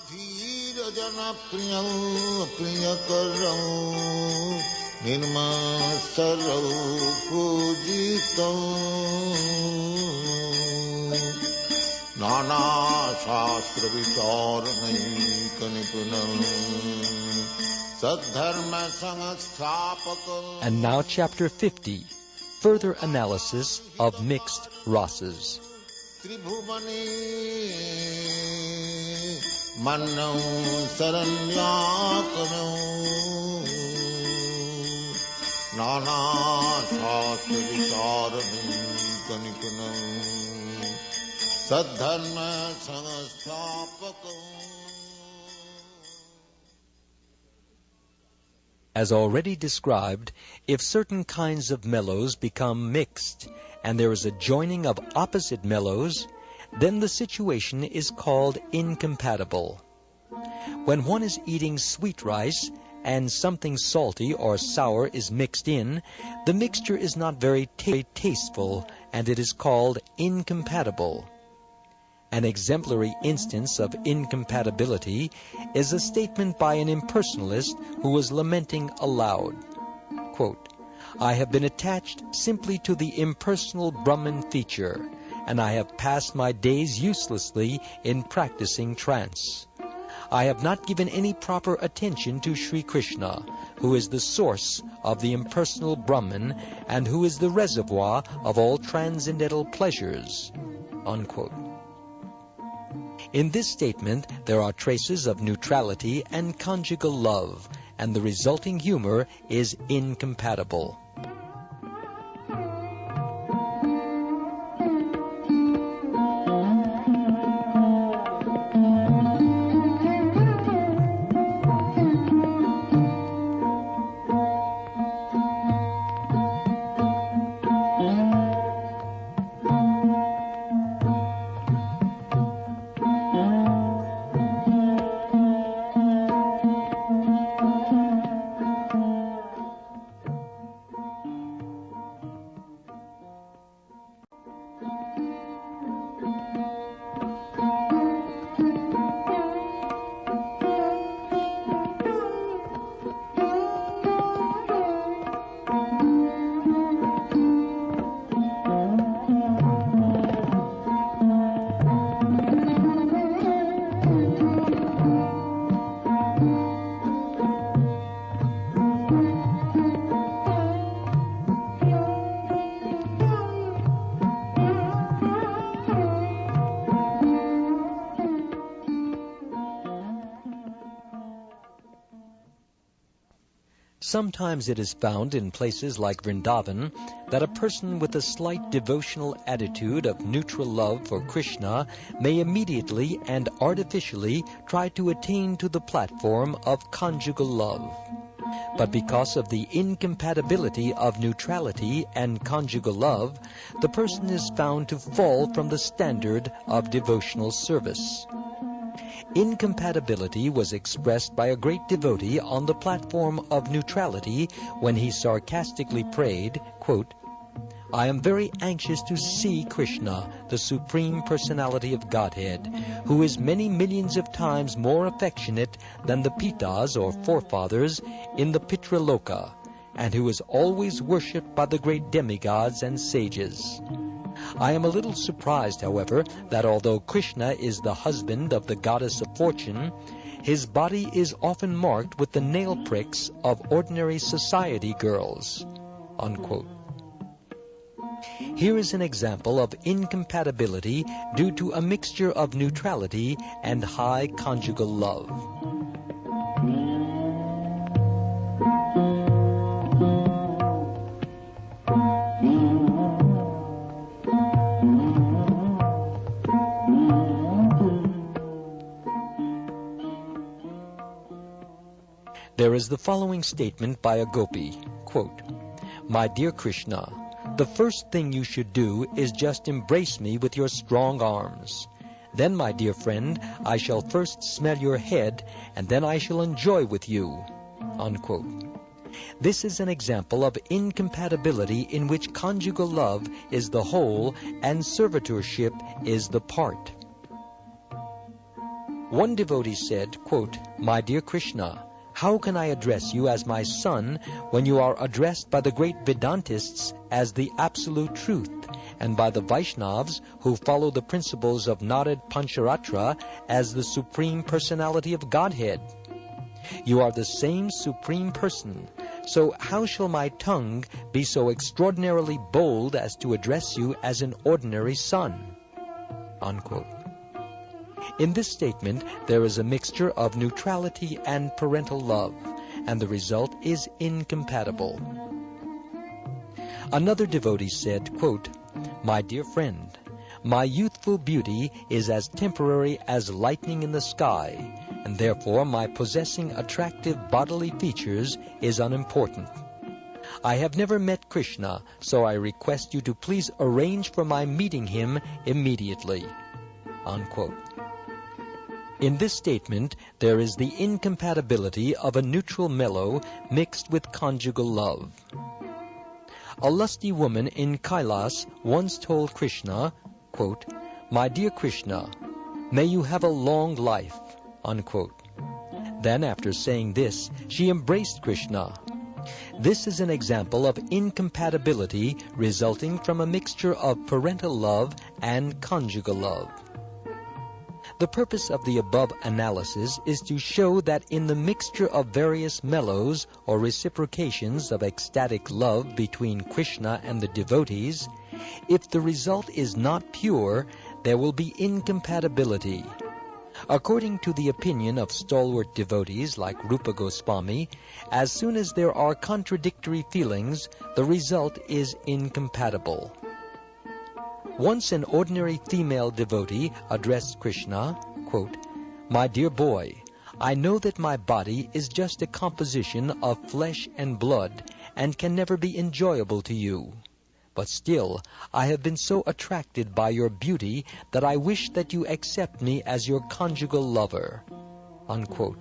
Dhira jana priyam priyakaram nirmasaram pujitam nana shastra vicharanai kanipunam sadharma sanghastapakam. And now chapter 50, further analysis of mixed rasas. Tribhuvane mannam saranyakanam nana shastra vicharanai kanipunam sadharma sanghastapakam. As already described, if certain kinds of mellows become mixed and there is a joining of opposite mellows, then the situation is called incompatible. When one is eating sweet rice and something salty or sour is mixed in, the mixture is not very tasteful and it is called incompatible. An exemplary instance of incompatibility is a statement by an impersonalist who was lamenting aloud, quote, "I have been attached simply to the impersonal Brahman feature, and I have passed my days uselessly in practicing trance. I have not given any proper attention to Sri Krishna, who is the source of the impersonal Brahman and who is the reservoir of all transcendental pleasures," unquote. In this statement, there are traces of neutrality and conjugal love, and the resulting humor is incompatible. Sometimes it is found in places like Vrindavan that a person with a slight devotional attitude of neutral love for Krishna may immediately and artificially try to attain to the platform of conjugal love. But because of the incompatibility of neutrality and conjugal love, the person is found to fall from the standard of devotional service. Incompatibility was expressed by a great devotee on the platform of neutrality when he sarcastically prayed, quote, "I am very anxious to see Krishna, the Supreme Personality of Godhead, who is many millions of times more affectionate than the Pitas or forefathers in the Pitraloka, and who is always worshipped by the great demigods and sages. I am a little surprised, however, that although Krishna is the husband of the goddess of fortune, his body is often marked with the nail pricks of ordinary society girls," unquote. Here is an example of incompatibility due to a mixture of neutrality and high conjugal love. There is the following statement by a gopi, quote, "My dear Krishna, the first thing you should do is just embrace me with your strong arms. Then, my dear friend, I shall first smell your head, and then I shall enjoy with you," unquote. This is an example of incompatibility in which conjugal love is the whole and servitorship is the part. One devotee said, quote, "My dear Krishna, how can I address you as my son when you are addressed by the great Vedantists as the absolute truth, and by the Vaishnavas who follow the principles of Narrated Pancharatra as the Supreme Personality of Godhead? You are the same Supreme Person, so how shall my tongue be so extraordinarily bold as to address you as an ordinary son?" Unquote. In this statement, there is a mixture of neutrality and parental love, and the result is incompatible. Another devotee said, quote, "My dear friend, my youthful beauty is as temporary as lightning in the sky, and therefore my possessing attractive bodily features is unimportant. I have never met Krishna, so I request you to please arrange for my meeting him immediately." Unquote. In this statement, there is the incompatibility of a neutral mellow mixed with conjugal love. A lusty woman in Kailas once told Krishna, quote, "My dear Krishna, may you have a long life." Unquote. Then, after saying this, she embraced Krishna. This is an example of incompatibility resulting from a mixture of parental love and conjugal love. The purpose of the above analysis is to show that in the mixture of various mellows or reciprocations of ecstatic love between Krishna and the devotees, if the result is not pure, there will be incompatibility. According to the opinion of stalwart devotees like Rupa Goswami, as soon as there are contradictory feelings, the result is incompatible. Once an ordinary female devotee addressed Krishna, quote, "My dear boy, I know that my body is just a composition of flesh and blood and can never be enjoyable to you. But still, I have been so attracted by your beauty that I wish that you accept me as your conjugal lover." Unquote.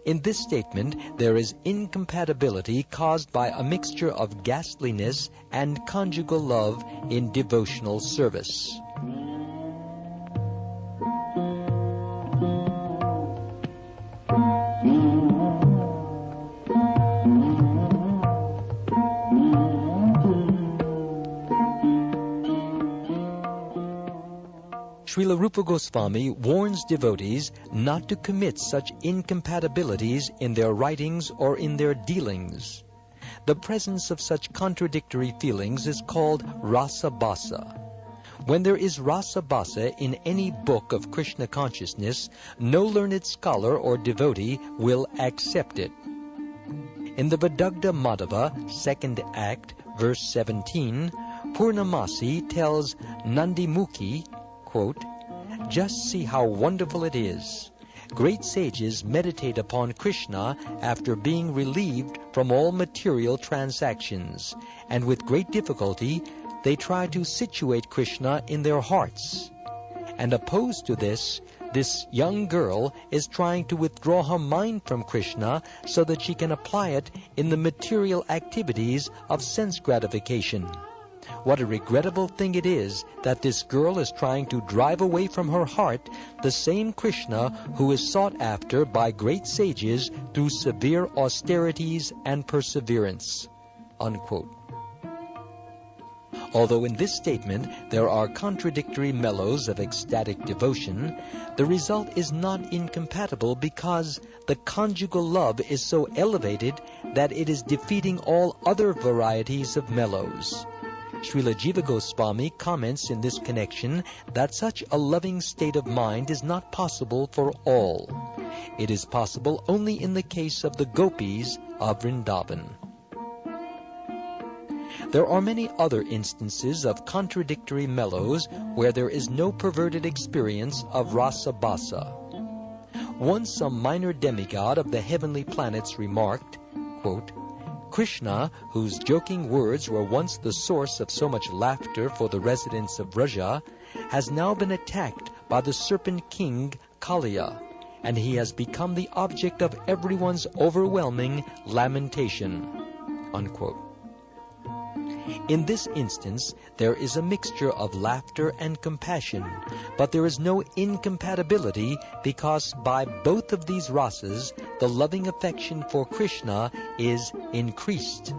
In this statement, there is incompatibility caused by a mixture of ghastliness and conjugal love in devotional service. Srila Rupa Goswami warns devotees not to commit such incompatibilities in their writings or in their dealings. The presence of such contradictory feelings is called rasa basa. When there is rasa basa in any book of Krishna consciousness, no learned scholar or devotee will accept it. In the Vidagdha Madhava, 2nd Act, verse 17, Purnamasi tells Nandimukhi, quote, "Just see how wonderful it is. Great sages meditate upon Krishna after being relieved from all material transactions, and with great difficulty they try to situate Krishna in their hearts. And opposed to this young girl is trying to withdraw her mind from Krishna so that she can apply it in the material activities of sense gratification. What a regrettable thing it is that this girl is trying to drive away from her heart the same Krishna who is sought after by great sages through severe austerities and perseverance." Unquote. Although in this statement there are contradictory mellows of ecstatic devotion, the result is not incompatible because the conjugal love is so elevated that it is defeating all other varieties of mellows. Srila Jiva Goswami comments in this connection that such a loving state of mind is not possible for all. It is possible only in the case of the gopis of Vrindavan. There are many other instances of contradictory mellows where there is no perverted experience of rasa basa. Once some minor demigod of the heavenly planets remarked, quote, "Krishna, whose joking words were once the source of so much laughter for the residents of Vraja, has now been attacked by the serpent king Kaliya, and he has become the object of everyone's overwhelming lamentation." Unquote. In this instance, there is a mixture of laughter and compassion, but there is no incompatibility because by both of these rasas, the loving affection for Krishna is increased.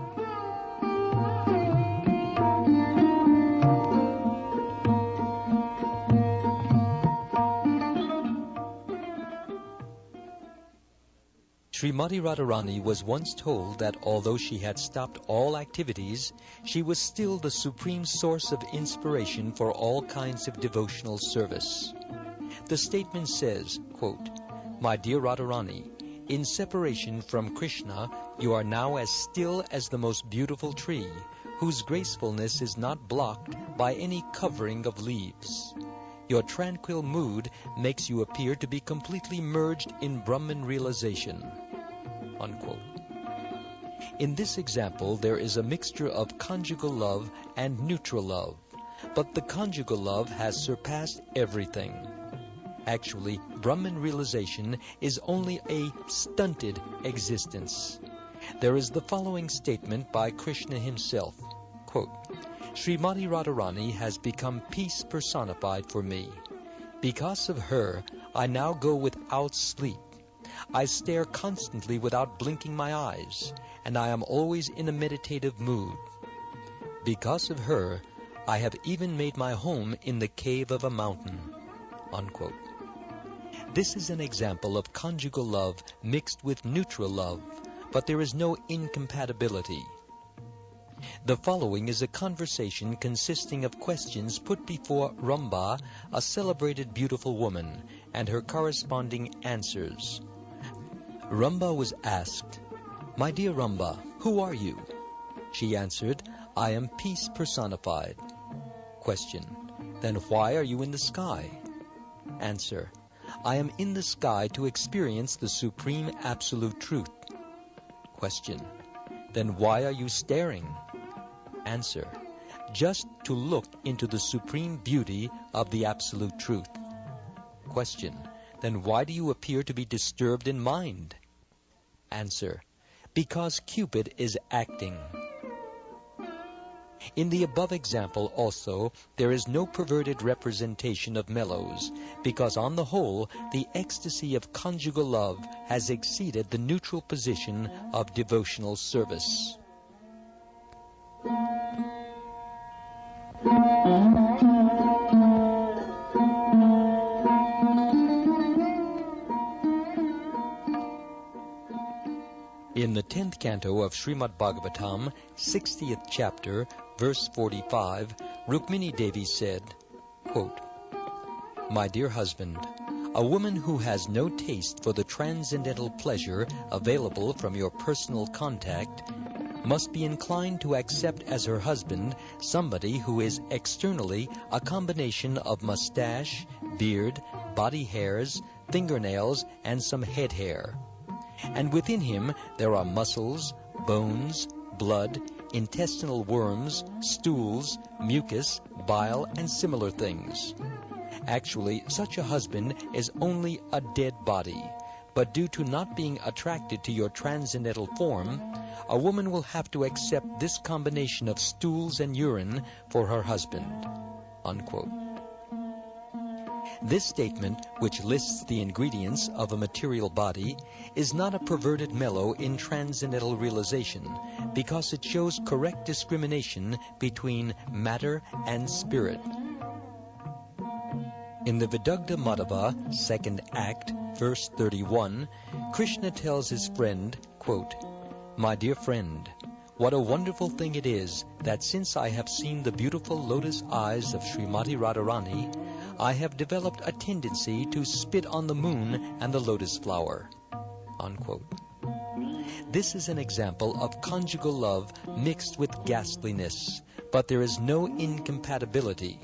Srimati Radharani was once told that although she had stopped all activities, she was still the supreme source of inspiration for all kinds of devotional service. The statement says, quote, "My dear Radharani, in separation from Krishna, you are now as still as the most beautiful tree, whose gracefulness is not blocked by any covering of leaves. Your tranquil mood makes you appear to be completely merged in Brahman realization." Unquote. In this example, there is a mixture of conjugal love and neutral love, but the conjugal love has surpassed everything. Actually, Brahman realization is only a stunted existence. There is the following statement by Krishna himself, quote, "Srimati Radharani has become peace personified for me. Because of her, I now go without sleep. I stare constantly without blinking my eyes, and I am always in a meditative mood. Because of her, I have even made my home in the cave of a mountain." Unquote. This is an example of conjugal love mixed with neutral love, but there is no incompatibility. The following is a conversation consisting of questions put before Ramba, a celebrated beautiful woman, and her corresponding answers. Ramba was asked, "My dear Ramba, who are you?" She answered, "I am peace personified." Question, "Then why are you in the sky?" Answer, "I am in the sky to experience the supreme absolute truth." Question, "Then why are you staring?" Answer, "Just to look into the supreme beauty of the absolute truth." Question, "Then why do you appear to be disturbed in mind?" Answer, "Because Cupid is acting." In the above example also, there is no perverted representation of mellows, because on the whole, the ecstasy of conjugal love has exceeded the neutral position of devotional service. In the 10th canto of Srimad Bhagavatam, 60th chapter, verse 45, Rukmini Devi said, quote, "My dear husband, a woman who has no taste for the transcendental pleasure available from your personal contact must be inclined to accept as her husband somebody who is externally a combination of mustache, beard, body hairs, fingernails, and some head hair. And within him there are muscles, bones, blood, intestinal worms, stools, mucus, bile, and similar things. Actually, such a husband is only a dead body, but due to not being attracted to your transcendental form, a woman will have to accept this combination of stools and urine for her husband." Unquote. This statement, which lists the ingredients of a material body, is not a perverted mellow in transcendental realization, because it shows correct discrimination between matter and spirit. In the Vidagdha Madhava, 2nd Act, verse 31, Krishna tells his friend, quote, "My dear friend, what a wonderful thing it is that since I have seen the beautiful lotus eyes of Srimati Radharani, I have developed a tendency to spit on the moon and the lotus flower." Unquote. This is an example of conjugal love mixed with ghastliness, but there is no incompatibility.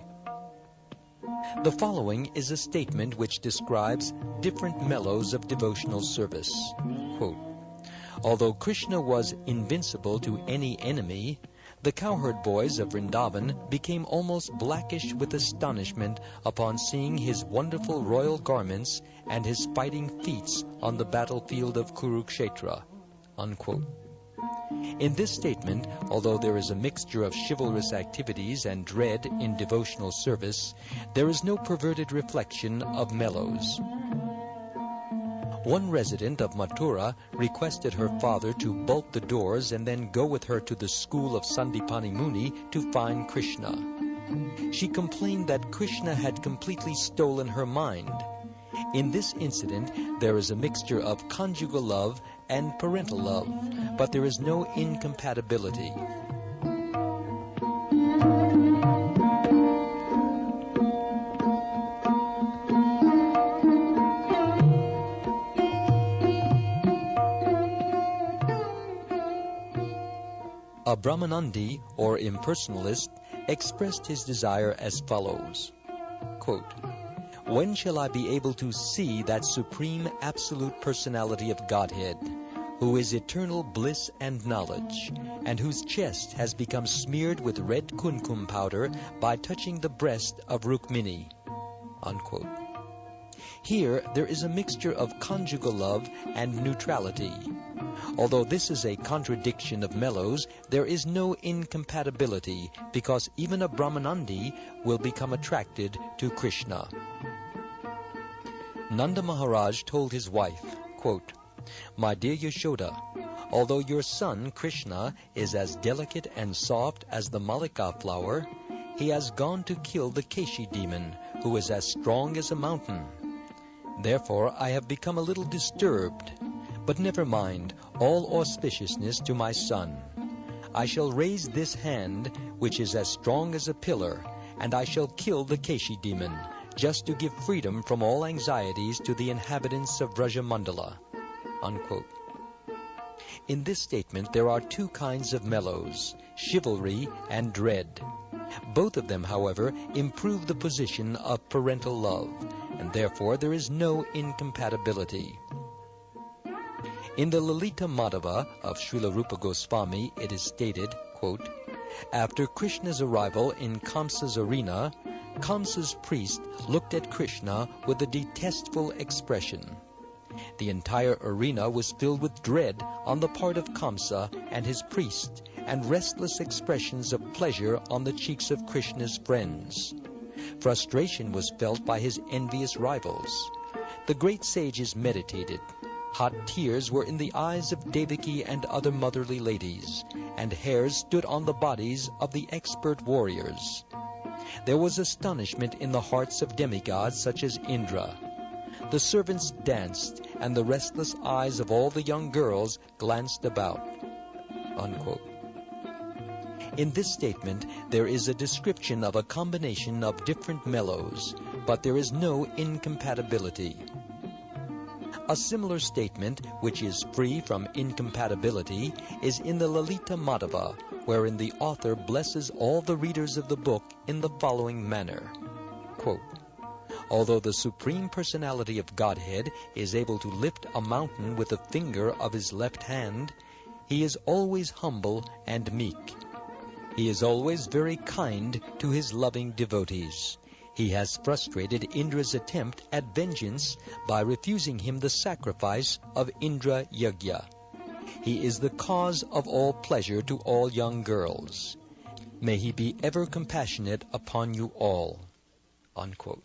The following is a statement which describes different mellows of devotional service. Quote, "Although Krishna was invincible to any enemy, the cowherd boys of Vrindavan became almost blackish with astonishment upon seeing his wonderful royal garments and his fighting feats on the battlefield of Kurukshetra." Unquote. In this statement, although there is a mixture of chivalrous activities and dread in devotional service, there is no perverted reflection of mellows. One resident of Mathura requested her father to bolt the doors and then go with her to the school of Cintamani Muni to find Krishna. She complained that Krishna had completely stolen her mind. In this incident, there is a mixture of conjugal love and parental love, but there is no incompatibility. A Brahmanandi, or impersonalist, expressed his desire as follows, quote, "When shall I be able to see that supreme absolute personality of Godhead, who is eternal bliss and knowledge, and whose chest has become smeared with red kumkum powder by touching the breast of Rukmini?" Unquote. Here there is a mixture of conjugal love and neutrality. Although this is a contradiction of mellows, there is no incompatibility, because even a Brahmanandi will become attracted to Krishna. Nanda Maharaj told his wife, quote, "My dear Yashoda, although your son Krishna is as delicate and soft as the malika flower, he has gone to kill the Keshi demon, who is as strong as a mountain. Therefore I have become a little disturbed. But never mind, all auspiciousness to my son. I shall raise this hand, which is as strong as a pillar, and I shall kill the Keshi demon, just to give freedom from all anxieties to the inhabitants of Vrajamandala." Unquote. In this statement there are two kinds of mellows, chivalry and dread. Both of them, however, improve the position of parental love, and therefore there is no incompatibility. In the Lalita Madhava of Srila Rupa Goswami, it is stated, quote, "After Krishna's arrival in Kamsa's arena, Kamsa's priest looked at Krishna with a detestful expression. The entire arena was filled with dread on the part of Kamsa and his priest, and restless expressions of pleasure on the cheeks of Krishna's friends. Frustration was felt by his envious rivals. The great sages meditated. Hot tears were in the eyes of Devaki and other motherly ladies, and hairs stood on the bodies of the expert warriors. There was astonishment in the hearts of demigods such as Indra. The servants danced, and the restless eyes of all the young girls glanced about." Unquote. In this statement, there is a description of a combination of different mellows, but there is no incompatibility. A similar statement, which is free from incompatibility, is in the Lalita Madhava, wherein the author blesses all the readers of the book in the following manner, quote, "Although the Supreme Personality of Godhead is able to lift a mountain with the finger of his left hand, he is always humble and meek. He is always very kind to his loving devotees. He has frustrated Indra's attempt at vengeance by refusing him the sacrifice of Indra Yagya. He is the cause of all pleasure to all young girls. May he be ever compassionate upon you all." Unquote.